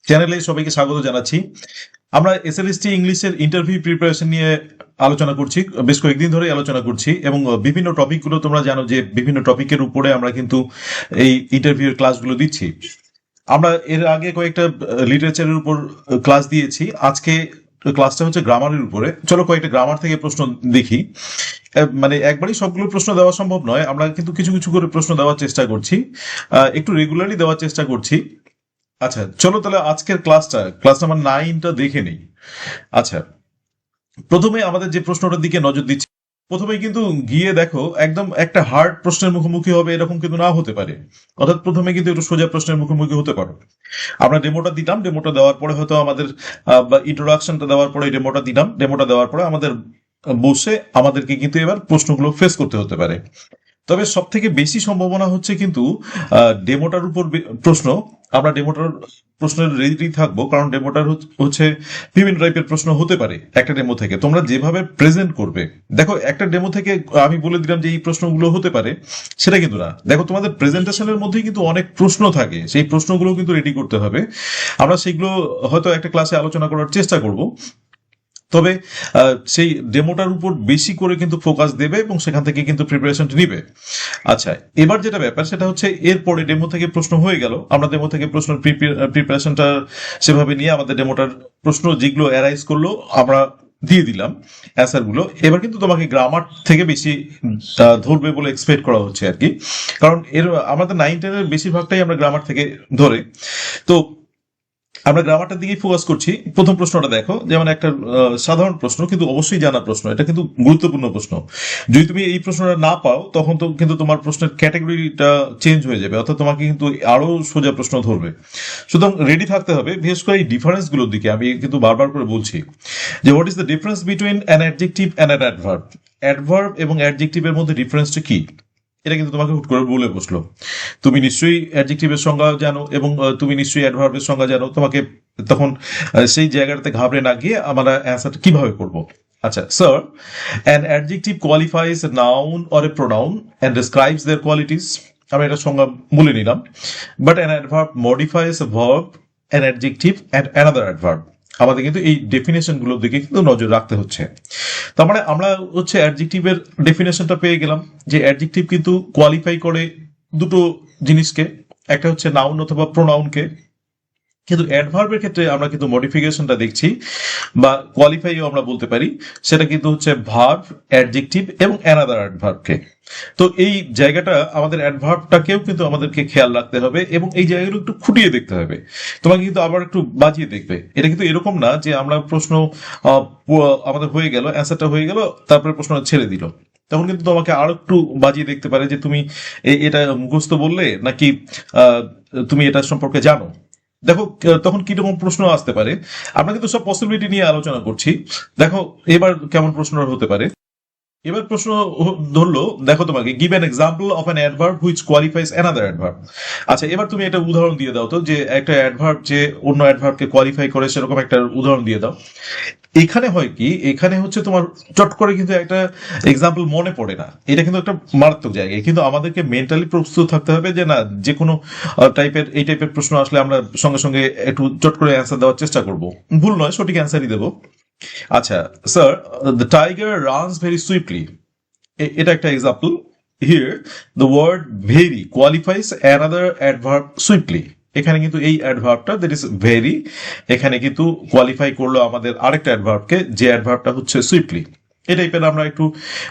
চ্যানেলে সবাইকে স্বাগত জানাচ্ছি। আমরা এসএলএসটি ইংলিশের ইন্টারভিউ প্রিপারেশন নিয়ে আলোচনা করছি, বেশ কয়েকদিন ধরে আলোচনা করছি এবং বিভিন্ন টপিকগুলো তোমরা জানো যে বিভিন্ন টপিকের উপরে আমরা কিন্তু এই ইন্টারভিউ ক্লাসগুলো দিচ্ছি। আমরা এর আগে কয়েকটা লিটারেচারের উপর ক্লাস দিয়েছি। আজকে ক্লাসটা হচ্ছে গ্রামারের উপরে। চলো কয়েকটা গ্রামার থেকে প্রশ্ন দেখি। মানে একবারই সবগুলো প্রশ্ন দেওয়া সম্ভব নয়, আমরা কিন্তু কিছু কিছু করে প্রশ্ন দেওয়ার চেষ্টা করছি, একটু রেগুলারলি দেওয়ার চেষ্টা করছি। আচ্ছা চলো তাহলে আজকের ক্লাস নাম্বার 9টা দেখে নেই। আচ্ছা, প্রথমে আমাদের যে প্রশ্নটার দিকে নজর দিচ্ছি, প্রথমে কিন্তু গিয়ে দেখো একদম একটা হার্ড প্রশ্নের মুখোমুখি হবে এরকম কিন্তু না হতে পারে। অর্থাৎ প্রথমে কিন্তু একটু সোজা প্রশ্নের মুখোমুখি হতে পারো। আমরা ডেমোটা দিলাম, ডেমোটা দেওয়ার পরে হয়তো আমাদের বা ইন্ট্রোডাকশনটা দেওয়ার পরে ডেমোটা দিলাম, ডেমোটা দেওয়ার পরে আমাদের বসে আমাদেরকে কিন্তু এবার প্রশ্নগুলো ফেস করতে হতে পারে। তবে সব থেকে বেশি সম্ভাবনা হচ্ছে কিন্তু ডেমোটার উপর প্রশ্ন। আমরা ডেমোটার প্রশ্নের রেডি থাকবো, কারণ ডেমোটার হচ্ছে বিভিন্ন টাইপের প্রশ্ন হতে পারে একটা ডেমো থেকে। তোমরা যেভাবে প্রেজেন্ট করবে, দেখো একটা ডেমো থেকে আমি বলে দিলাম যে এই প্রশ্নগুলো হতে পারে, সেটা কিন্তু না। দেখো তোমাদের প্রেজেন্টেশনের মধ্যেই কিন্তু অনেক প্রশ্ন থাকে, সেই প্রশ্নগুলো কিন্তু রেডি করতে হবে। আমরা সেগুলো হয়তো একটা ক্লাসে আলোচনা করার চেষ্টা করব। তবে সেই ডেমোটার উপর বেশি করে কিন্তু ফোকাস দেবে এবং সেখান থেকে কিন্তু প্রিপারেশনটা নিবে। আচ্ছা, এবার যেটা ব্যাপার সেটা হচ্ছে এরপরে ডেমো থেকে প্রশ্ন হয়ে গেল, আমরা ডেমো থেকে প্রশ্নের প্রিপারেশনটা সেভাবে নিয়ে আমাদের ডেমোটার প্রশ্ন যেগুলো অ্যারাইজ করলো আমরা দিয়ে দিলাম অ্যান্সারগুলো। এবার কিন্তু তোমাকে গ্রামার থেকে বেশি ধরবে বলে এক্সপেক্ট করা হচ্ছে আর কি, কারণ আমাদের 9-10-এর বেশিরভাগটাই আমরা গ্রামার থেকে ধরে। তো আমরা গ্রামারটার দিকেই ফোকাস করছি। প্রথম প্রশ্নটা দেখো, যেমন একটা সাধারণ প্রশ্ন কিন্তু অবশ্যই জানা প্রশ্ন, এটা কিন্তু গুরুত্বপূর্ণ প্রশ্ন। যদি তুমি এই প্রশ্নটা না পাও তখন তো কিন্তু তোমার প্রশ্নের ক্যাটাগরিটা চেঞ্জ হয়ে যাবে, অর্থাৎ তোমাকে কিন্তু আরো সোজা প্রশ্ন ধরবে। সুতরাং রেডি থাকতে হবে। বিশেষ করে এই ডিফারেন্সগুলোর দিকে আমি কিন্তু বারবার করে বলছি যে what is the difference between an adjective and an adverb. Adverb এবং অ্যাডজেক্টিভের মধ্যে ডিফারেন্সটা কি, এটা কিন্তু তোমাকে হুট করে বলে বসলো। তুমি নিশ্চয়ই অ্যাডজেক্টিভের সংজ্ঞা জানো এবং তুমি নিশ্চয়ই অ্যাডভার্বের সংজ্ঞা জানো। তোমাকে তখন সেই জায়গাটাতে ঘাবড়ে না গিয়ে আমরা অ্যান্সারটা কিভাবে করব। আচ্ছা sir, an adjective qualifies a noun or a pronoun and describes their qualities. আমি এটা সংজ্ঞা বলে নিলাম। But an adverb modifies a verb, an adjective and another adverb. আমাদের কিন্তু এই ডেফিনেশন গুলোর দিকে কিন্তু নজর রাখতে হচ্ছে। তার মানে আমরা হচ্ছে অ্যাডজেক্টিভের ডেফিনেশনটা পেয়ে গেলাম যে অ্যাডজেক্টিভ কিন্তু কোয়ালিফাই করে দুটো জিনিসকে, একটা হচ্ছে নাউন অথবা প্রোনাউনকে। কিন্তু অ্যাডভার্বের ক্ষেত্রে আমরা কিন্তু মডিফিকেশনটা দেখছি, বা কোয়ালিফাইও আমরা বলতে পারি, সেটা কিন্তু হচ্ছে ভার্ব, অ্যাডজেক্টিভ এবং অ্যানাদার অ্যাডভার্বকে। তো এই জায়গাটা আমাদের অ্যাডভার্বটাকেও কিন্তু আমাদেরকে খেয়াল রাখতে হবে এবং এই জায়গাগুলো একটু খুঁটিয়ে দেখতে হবে। তোমাকে কিন্তু আবার একটু বাজিয়ে দেখবে। এটা কিন্তু এরকম না যে আমরা প্রশ্ন আমাদের হয়ে গেল, অ্যান্সারটা হয়ে গেল, তারপরে প্রশ্ন ছেড়ে দিল। তখন কিন্তু তোমাকে আরো একটু বাজিয়ে দেখতে পারে যে তুমি এটা মুখস্থ বললে নাকি তুমি এটা সম্পর্কে জানো। দেখো তখন কিরকম প্রশ্ন আসতে পারে। আমরা কিন্তু সব পসিবিলিটি নিয়ে আলোচনা করছি। দেখো এবার কেমন প্রশ্ন হতে পারে। এবার প্রশ্ন ধরলো, দেখো তোমাকে give an example of an adverb which qualifies another adverb. আচ্ছা, এবার তুমি একটা উদাহরণ দিয়ে দাও তো, যে একটা অ্যাডভার্ব যে অন্য অ্যাডভার্বকে কোয়ালিফাই করে, সেরকম একটা উদাহরণ দিয়ে দাও। এখানে হয় কি, এখানে হচ্ছে তোমার চট করে কিন্তু একটা এক্সাম্পল মনে পড়ে না। এটা কিন্তু একটা মারাত্মক জায়গায়, কিন্তু আমাদেরকে মেন্টালি প্রস্তুত থাকতে হবে যে না, যে কোনো এই টাইপের প্রশ্ন আসলে আমরা সঙ্গে সঙ্গে একটু চট করে অ্যান্সার দেওয়ার চেষ্টা করব। ভুল নয়, সঠিক অ্যান্সারই দেবো। আচ্ছা sir, the tiger runs very swiftly. এটা একটা example. Here the word very qualifies another adverb swiftly. এখানে কিন্তু এই অ্যাডভার্বটা দ্যাট ইজ ভেরি, এখানে কিন্তু কোয়ালিফাই করলো আমাদের আরেকটা অ্যাডভার্বকে, যে অ্যাডভার্বটা হচ্ছে সুইফটলি। এই টাইপের আমরা একটু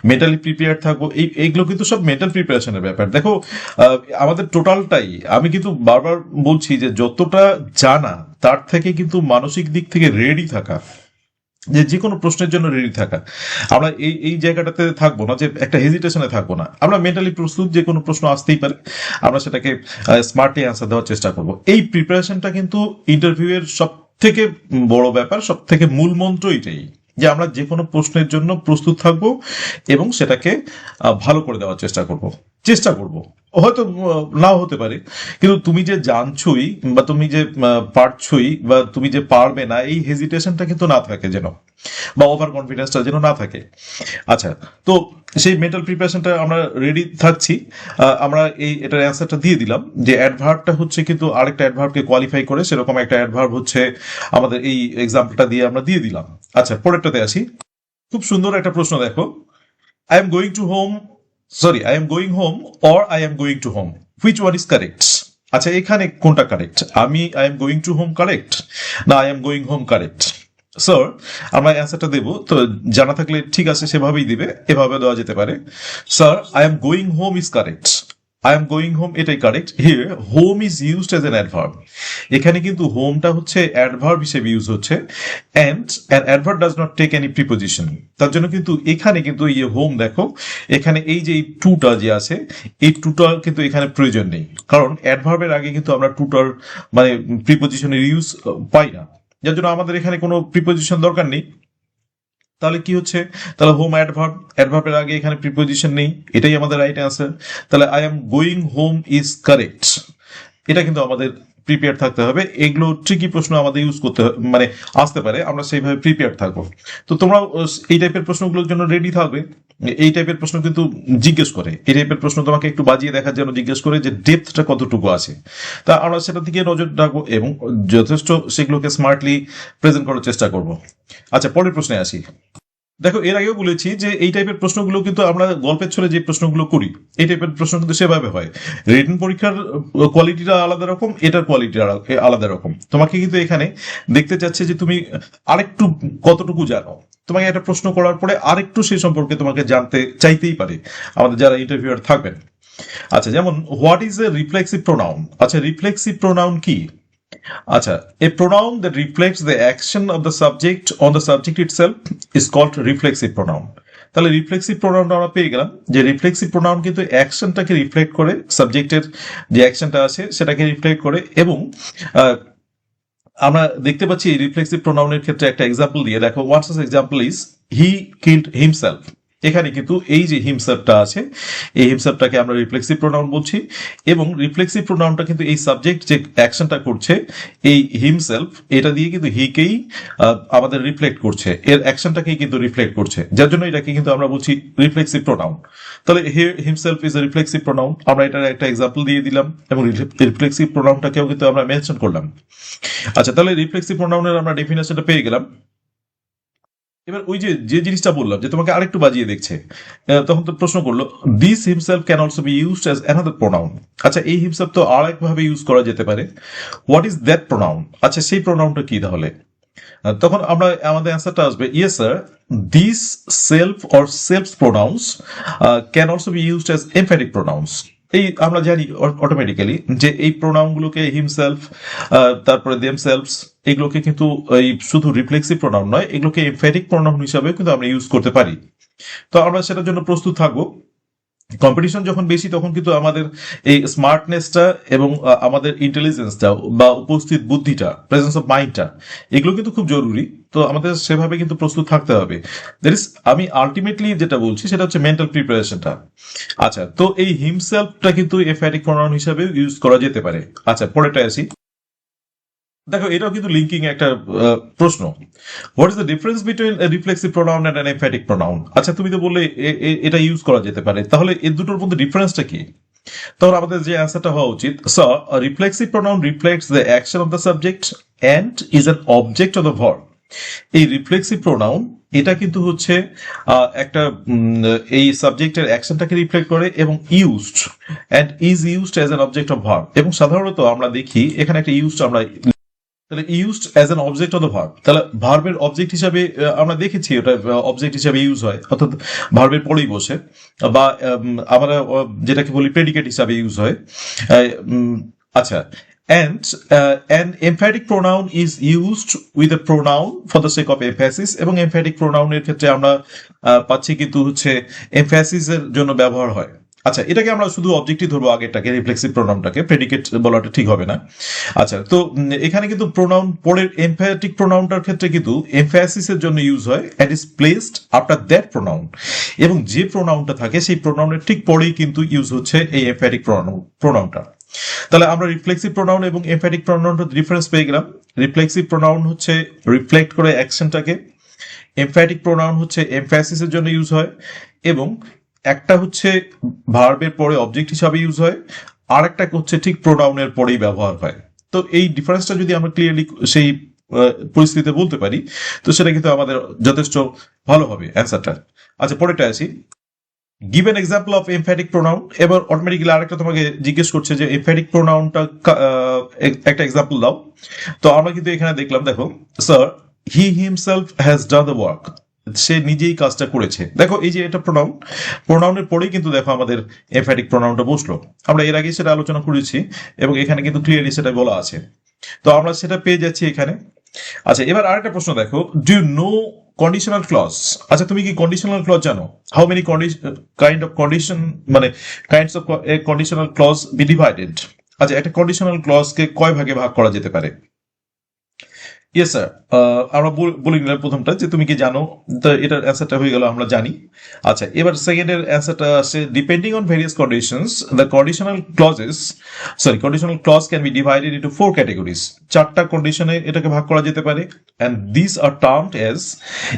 মেন্টালি প্রিপেয়ার থাকবো। এইগুলো কিন্তু সব মেন্টাল প্রিপারেশনের ব্যাপার। দেখো আমাদের টোটালটাই, আমি কিন্তু বারবার বলছি যে যতটা জানা তার থেকে কিন্তু মানসিক দিক থেকে রেডি থাকা, যে কোনো প্রশ্নের জন্য রেডি থাকা। আমরা এই জায়গাটাতে থাকবো না যে একটা হেজিটেশনে থাকবো না, আমরা মেন্টালি প্রস্তুত, যে কোনো প্রশ্ন আসতেই পারে, আমরা সেটাকে স্মার্টলি অ্যান্সার দেওয়ার চেষ্টা করব। এই প্রিপারেশনটা কিন্তু ইন্টারভিউ এর সব থেকে বড় ব্যাপার, সব থেকে মূল মন্ত্র এটাই, যে আমরা যে কোনো প্রশ্নের জন্য প্রস্তুত থাকবো এবং সেটাকে ভালো করে দেওয়ার চেষ্টা করব। হয়তো নাও হতে পারে, কিন্তু তুমি যে জানছই বা তুমি যে পারছই বা তুমি যে পারবে না, এই হেজিটেশনটা কিন্তু না থাকে যেন, বা ওভার কনফিডেন্সটা যেন না থাকে। আচ্ছা, তো সেই মেন্টাল প্রিপারেশনটা আমরা রেডি থাকছি। আমরা এটার অ্যান্সারটা দিয়ে দিলাম যে অ্যাডভার্বটা হচ্ছে কিন্তু আরেকটা অ্যাডভার্বকে কোয়ালিফাই করে, সেরকম একটা অ্যাডভার্ব হচ্ছে আমাদের এই এক্সাম্পলটা দিয়ে আমরা দিয়ে দিলাম। আচ্ছা, পরেরটাতে আসি। খুব সুন্দর একটা প্রশ্ন দেখো। I am going to home, sorry, I am going home or I am going to home, which one is correct? আচ্ছা, এখানে কোনটা correct? I am going to home correct, না I am going home correct? Sir, আমরা অ্যান্সারটা দেবো তো, জানা থাকলে ঠিক আছে সেভাবেই দিবে, এভাবে দেওয়া যেতে পারে। Sir, I am going home is correct, I am going home এটাই correct. Here home is used as an adverb. এখানে কিন্তু হোমটা হচ্ছে অ্যাডভার্ব হিসেবে ইউজ হচ্ছে, and an adverb does not take any preposition. তার জন্য কিন্তু এখানে কিন্তু এই হোম দেখো, এখানে এই যে এই টুটা যে আছে, এই টুটা কিন্তু এখানে প্রয়োজন নেই, কারণ অ্যাডভার্বের আগে কিন্তু আমরা টুটার মানে প্রিপোজিশনের ইউজ পাই না, যার জন্য আমাদের এখানে কোনো প্রিপোজিশন দরকার নেই। তাহলে কি হচ্ছে? তাহলে হোম অ্যাডভার্ব, অ্যাডভার্বের আগে এখানে প্রিপোজিশন নেই, এটাই আমাদের রাইট অ্যান্সার। তাহলে I am going home is correct, এটা কিন্তু আমাদের প্রিপেয়ার থাকতে হবে। এগুলো ট্রিকি প্রশ্ন আমাদের ইউজ করতে মানে আসতে পারে, আমরা সেইভাবে প্রিপেয়ার থাকবো। তো তোমরা এই টাইপের প্রশ্নগুলোর জন্য রেডি থাকবে। এই টাইপের প্রশ্ন কিন্তু জিজ্ঞেস করে, এই টাইপের প্রশ্ন তোমাকে একটু বাজিয়ে দেখার জন্য জিজ্ঞেস করে যে ডেপথটা কতটুকু আছে। তা আমরা সেটার দিকে নজর রাখবো এবং যথেষ্ট সেগুলোকে স্মার্টলি প্রেজেন্ট করার চেষ্টা করব। আচ্ছা, পরের প্রশ্নে আসি। দেখো, এর আগেও বলেছি যে এই টাইপের প্রশ্নগুলো কিন্তু আমরা গল্পের ছলে যে প্রশ্নগুলো করি, এই টাইপের প্রশ্ন কিন্তু সেভাবে হয়। রিটেন পরীক্ষার কোয়ালিটিটা আলাদা রকম, এটার কোয়ালিটি আলাদা রকম। তোমাকে কিন্তু এখানে দেখতে চাচ্ছে যে তুমি আরেকটু কতটুকু জানো। তোমাকে একটা প্রশ্ন করার পরে আরেকটু সেই সম্পর্কে তোমাকে জানতে চাইতেই পারে আমাদের যারা ইন্টারভিউয়ার থাকবেন। আচ্ছা, যেমন what is a reflexive pronoun? আচ্ছা, রিফ্লেক্সিভ প্রোনাউন কি? আচ্ছা, a pronoun that reflects the action of the subject on the subject itself is called reflexive pronoun. তাহলে রিফ্লেক্সিভ প্রোনাউনটা আমরা পেয়ে গেলাম যে রিফ্লেক্সিভ প্রোনাউন কিন্তু অ্যাকশনটাকে রিফ্লেক্ট করে, সাবজেক্টের যে অ্যাকশনটা আছে সেটাকে রিফ্লেক্ট করে। এবং আমরা দেখতে পাচ্ছি এই রিফ্লেক্সিভ প্রোনাউনের ক্ষেত্রে একটা এক্সাম্পল দিয়ে দেখো। What's example is he killed himself. এখানে কিন্তু এই যে হিমসেলফটা আছে, এই হিমসেলফটাকে আমরা রিফ্লেক্সিভ প্রোনাউন বলছি, এবং রিফ্লেক্সিভ প্রোনাউনটা কিন্তু এই সাবজেক্ট যে অ্যাকশনটা করছে, এই হিমসেলফ, এটা দিয়ে কিন্তু হিকেই আমাদের রিফ্লেক্ট করছে, এর অ্যাকশনটাকেই কিন্তু রিফ্লেক্ট করছে, যার জন্য এটাকে কিন্তু আমরা বলছি রিফ্লেক্সিভ প্রোনাউন। তাহলে here himself is a reflexive pronoun, আমরা এটার একটা এক্সাম্পল দিয়ে দিলাম এবং রিফ্লেক্সিভ প্রোনাউনটাকেও কিন্তু আমরা মেনশন করলাম। আচ্ছা, তাহলে রিফ্লেক্সিভ প্রোনাউনের আমরা ডেফিনেশনটা পেয়ে গেলাম। এবার ওই যে যে জিনিসটা বললাম যে তোমাকে আরেকটু বাজিয়ে দেখছে, তখন তো প্রশ্ন করলো this himself can also be used as another pronoun. আচ্ছা, এই হিমসেলফ তো আর একভাবে ইউজ করা যেতে পারে। What is that pronoun? আচ্ছা, সেই প্রোনাউনটা কি তাহলে? তখন আমরা আমাদের অ্যান্সারটা আসবে yes sir, this self or selves pronounce can also be used as emphatic pronounce. এই আমরা জানি অটোমেটিক্যালি যে এই প্রোনাউনগুলোকে হিমসেলফ, তারপরে দেমসেলভস, এগুলোকে কিন্তু এই শুধু রিফ্লেক্সিভ প্রোনাউন নয়, এগুলোকে এমফ্যাটিক প্রোনাউন হিসাবে কিন্তু আমরা ইউজ করতে পারি। তো আমরা সেটার জন্য প্রস্তুত থাকবো। কম্পিটিশন যখন বেশি তখন কিন্তু আমাদের এই স্মার্টনেসটা এবং আমাদের ইন্টেলিজেন্সটা বা উপস্থিত বুদ্ধিটা, প্রেজেন্স অফ মাইন্ডটা, এগুলো কিন্তু খুব জরুরি। তো আমাদের সেভাবে কিন্তু প্রস্তুত থাকতে হবে। দ্যাট ইজ, আমি আলটিমেটলি যেটা বলছি সেটা হচ্ছে মেন্টাল প্রিপারেশনটা। আচ্ছা, তো এই হিমসেলফটা কিন্তু এমফ্যাটিক প্রোনাউন হিসাবে ইউজ করা যেতে পারে। আচ্ছা, পরেরটা আসি। দেখো, এটাও কিন্তু লিঙ্কিং একটা প্রশ্ন। What is the difference between reflexive pronoun and an emphatic pronoun? আচ্ছা, তুমি তো বললে এটা ইউজ করা যেতে পারে, তাহলে এর দুটোর মধ্যে ডিফারেন্সটা কি? তখন আমাদের যে অ্যান্সারটা হওয়া উচিত, so reflexive pronoun reflects the action of the subject and is an object of the verb. এই রিফ্লেক্সিভ প্রোনাউন এটা কিন্তু হচ্ছে একটা এই সাবজেক্টের অ্যাকশনটাকে রিফ্লেক্ট করে এবং used and is used as an object of verb. এবং সাধারণত আমরা দেখি এখানে একটা ইউজড, আমরা তাহলে used as an object of the verb, তাহলে ভার্বের অবজেক্ট হিসাবে আমরা দেখেছি ওটা অবজেক্ট হিসাবে ইউজ হয়, অর্থাৎ ভার্বের পরেই বসে, বা আমরা যেটাকে বলি প্রেডিকেট হিসাবে ইউজ হয়। আচ্ছা, and an emphatic pronoun is used with a pronoun for the sake of emphasis, এবং emphatic pronoun এর ক্ষেত্রে আমরা পাচ্ছি কিন্তু হচ্ছে emphasis এর জন্য ব্যবহার হয়। আচ্ছা, এটাকে আমরা শুধু অবজেক্টিভ ধরবো, আগেরটাকে রিফ্লেক্সিভ প্রোনাউনটাকে, প্রেডিকেট বলাটা ঠিক হবে না। আচ্ছা, তো এখানে কিন্তু প্রোনাউন পরের এমফ্যাটিক প্রোনাউনটার ক্ষেত্রে কিন্তু এমফ্যাসিসের জন্য ইউজ হয় and is placed after that pronoun, এবং যে প্রোনাউনটা থাকে সেই প্রোনাউনের ঠিক পরেই কিন্তু ইউজ হচ্ছে এই এমফ্যাটিক প্রোনাউনটা। তাহলে আমরা রিফ্লেক্সিভ প্রোনাউন এবং এমফ্যাটিক প্রোনাউনটার ডিফারেন্স পেয়ে গেলাম। রিফ্লেক্সিভ প্রোনাউন হচ্ছে রিফ্লেক্ট করে অ্যাকশনটাকে, এমফ্যাটিক প্রোনাউন হচ্ছে এমফ্যাসিসের জন্য ইউজ হয়, এবং একটা হচ্ছে ভার্বের পরে অবজেক্ট হিসাবে ইউজ হয়, আর একটা হচ্ছে ঠিক প্রোনাউনের পরেই ব্যবহার হয়। তো এই ডিফারেন্সটা যদি আমরা ক্লিয়ারলি সেই পরিস্থিতিতে বলতে পারি, তো সেটা কিন্তু আমাদের যথেষ্ট ভালো হবে অ্যান্সারটা। আচ্ছা, পরেরটা আসি, give an example of emphatic pronoun. এবার অটোমেটিক্যালি আরেকটা তোমাকে জিজ্ঞেস করছে যে এমফ্যাটিক প্রোনাউনটা একটা এক্সাম্পল দাও। তো আমরা কিন্তু এখানে দেখলাম, দেখো, sir he himself has done the work, সে নিজেই কাজটা করেছে। দেখো, এই যে এটা প্রোনাউন, প্রোনাউনের পরেই কিন্তু দেখো আমাদের এমফ্যাটিক প্রোনাউনটা বসলো। আমরা এর আগে সেটা আলোচনা করেছি এবং এখানে কিন্তু ক্লিয়ারলি সেটা বলা আছে, তো আমরা সেটা পেয়ে যাচ্ছি এখানে। আচ্ছা, এবার আরেকটা প্রশ্ন দেখো, do you know conditional clause. আচ্ছা, তুমি কি কন্ডিশনাল ক্লজ জানো? How many kind of condition, মানে kinds of conditional clause be divided. আচ্ছা, একটা কন্ডিশনাল ক্লজকে কয় ভাগে ভাগ করা যেতে পারে? ইয়েস স্যার, আমরা বলে নিলাম প্রথমটা যে তুমি কি জানো, তো এটার অ্যান্সারটা হয়ে গেল আমরা জানি। আচ্ছা, এবার সেকেন্ডের অ্যান্সারটা আসে, depending on various conditions the conditional clause can be divided into 4 categories. 4টা কন্ডিশনে এটাকে ভাগ করা যেতে পারে, and this are termed as,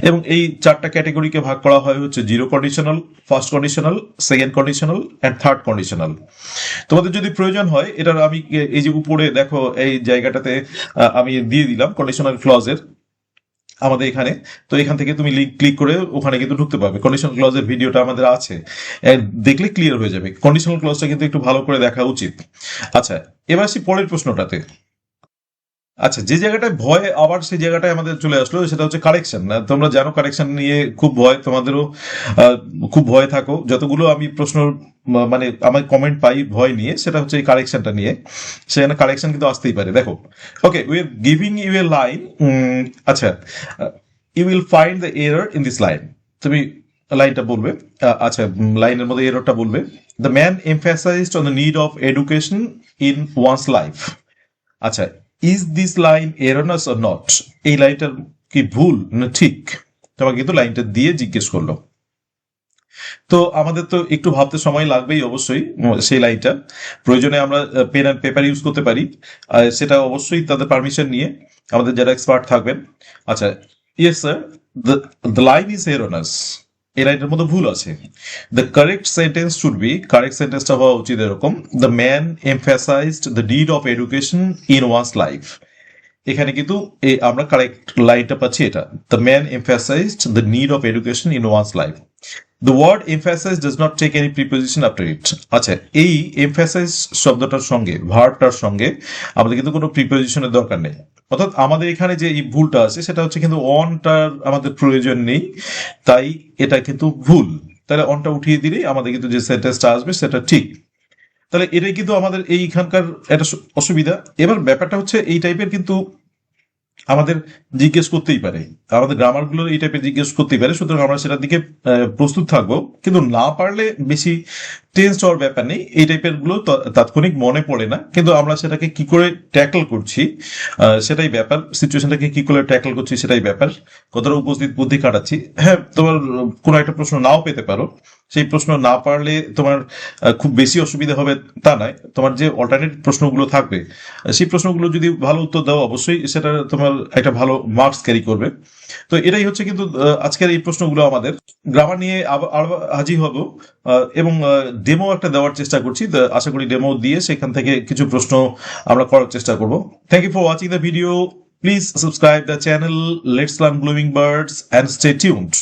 এবং এই 4টা ক্যাটাগরিকে ভাগ করা হয় হচ্ছে zero conditional, first conditional, second conditional and third conditional. তোমাদের যদি প্রয়োজন হয়, এটার আমি এই যে উপরে দেখো এই জায়গাটাতে আমি দিয়ে দিলাম কন্ডিশনাল ক্লজের আমাদের এখানে, তো এখান থেকে তুমি লিঙ্ক ক্লিক করে ওখানে কিন্তু ঢুকতে পারবে। কন্ডিশনাল ক্লজের ভিডিওটা আমাদের আছে, দেখলে ক্লিয়ার হয়ে যাবে। কন্ডিশনাল ক্লজটা কিন্তু একটু ভালো করে দেখা উচিত। আচ্ছা, এবার আসি পরের প্রশ্নটাতে। আচ্ছা, যে জায়গাটায় ভয়, আবার সেই জায়গাটায় আমাদের চলে আসলো, সেটা হচ্ছে কারেকশন। তোমরা জানো কারেকশন নিয়ে খুব ভয়, তোমাদেরও খুব ভয় থাকো। যতগুলো আমি প্রশ্ন মানে আমার কমেন্ট পাই ভয় নিয়ে, সেটা হচ্ছে এই কারেকশনটা নিয়ে। সেখানে কারেকশন কিন্তু আসতেই পারে। দেখো, okay, we are giving you a line. আচ্ছা, you will find the error in this line. তুমি লাইনটা বলবে। আচ্ছা, লাইনের মধ্যে এররটা বলবে। The man emphasized on the need of education in one's life. আচ্ছা, is this line erroneous or not? এই লাইনটার কি ভুল না ঠিক? তোমাকে কিন্তু লাইনটা দিয়ে জিজ্ঞেস করলো। তো আমাদের তো একটু ভাবতে সময় লাগবেই অবশ্যই। সেই লাইনটা প্রয়োজনে আমরা পেন অ্যান্ড পেপার ইউজ করতে পারি, সেটা অবশ্যই তাদের পারমিশন নিয়ে, আমাদের যারা এক্সপার্ট থাকবেন। আচ্ছা, yes sir, the line is erroneous, এই লাইনটার মধ্যে ভুল আছে। The correct sentence should be, correct সেন্টেন্সটা হওয়া উচিত এরকম, the man emphasized the need of education in one's life. এখানে কিন্তু আমরা কারেক্ট লাইনটা পাচ্ছি এটা, the man emphasized the need of education in one's life. The word emphasize does not take any preposition after it. আচ্ছা, এই এমফ্যাসাইজ শব্দটার সঙ্গে, ভার্বটার সঙ্গে আমাদের কিন্তু কোনো প্রিপোজিশনের দরকার নেই। অর্থাৎ আমাদের এখানে যে এই ভুলটা আছে সেটা হচ্ছে কিন্তু অনটার আমাদের প্রয়োজন নেই, তাই এটা কিন্তু ভুল। তাহলে অনটা উঠিয়ে দিলেই আমাদের কিন্তু যে সেন্টেন্সটা আসবে সেটা ঠিক। তাহলে এটাই কিন্তু আমাদের এইখানকার একটা অসুবিধা। এবার ব্যাপারটা হচ্ছে এই টাইপের কিন্তু আমাদের জিজ্ঞেস করতেই পারে, আমাদের গ্রামারগুলো এই টাইপের জিজ্ঞেস করতেই পারে, সুতরাং আমরা সেটার দিকে প্রস্তুত থাকবো। কিন্তু না পারলে বেশি টেন্সড হওয়ার ব্যাপার নেই, এই টাইপের গুলো তাৎক্ষণিক মনে পড়ে না, কিন্তু আমরা সেটাকে কি করে ট্যাকল করছি সেটাই ব্যাপার, সিচুয়েশনটাকে কি করে ট্যাকল করছি সেটাই ব্যাপার, কতটা উপস্থিত বুদ্ধি কাটাচ্ছি। হ্যাঁ, তোমার কোনো একটা প্রশ্ন নাও পেতে পারো, সেই প্রশ্ন না পারলে তোমার খুব বেশি অসুবিধা হবে তা নয়, তোমার যে অল্টারনেট প্রশ্নগুলো থাকবে সেই প্রশ্নগুলো যদি ভালো উত্তর দাও অবশ্যই সেটা তোমার একটা ভালো মার্কস ক্যারি করবে। তো এটাই হচ্ছে কিন্তু আজকের এই প্রশ্নগুলো আমাদের গ্রামার নিয়ে আরো হাজির হব, এবং ডেমো একটা দেওয়ার চেষ্টা করছি। আশা করি ডেমো দিয়ে সেখান থেকে কিছু প্রশ্ন আমরা করার চেষ্টা করব। Thank you for watching the video. Please subscribe the channel let's learn blooming birds and stay tuned.